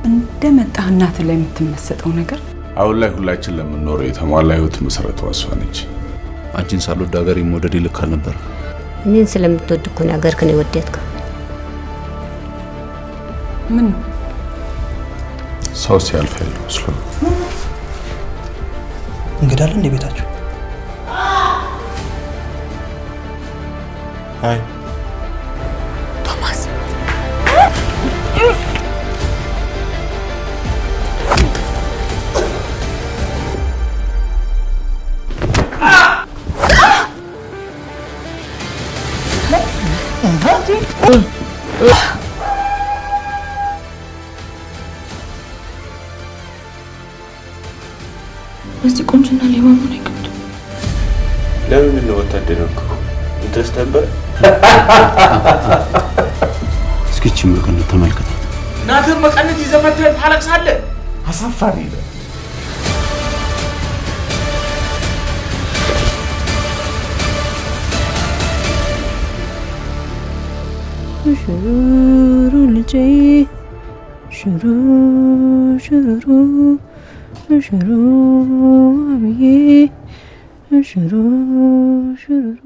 እንደመጣህ እናት ላይ የምትመሰጠው ነገር አሁን ላይ ሁላችን ለምንኖረው የተሟላ ህይወት መሰረቱ እሷ ነች። አንቺን ሳልወድ ሀገር መውደድ ይልክ አልነበር። እኔን ስለምትወድ እኮ ነው ሀገር ከኔ ወደድከው። ምን ሰው ሲያልፍ ያለው መስሎ እንግዳለ እንደ ቤታችሁ አይ ቶማስ እዚህ ቁንጅና ሌባ መሆን አይከብድም። ለምን ነው ወታደረኩ እንተስ ነበር። እስኪ መቀነት ተመልከታት። ናተ መቀነት ይዘመተ ታለቅሳለህ። አሳፋሪ ነው። ሽሩሩ ልጄ ሽሩ ሽሩሩ ሽሩ አብዬ ሽሩ ሽሩሩ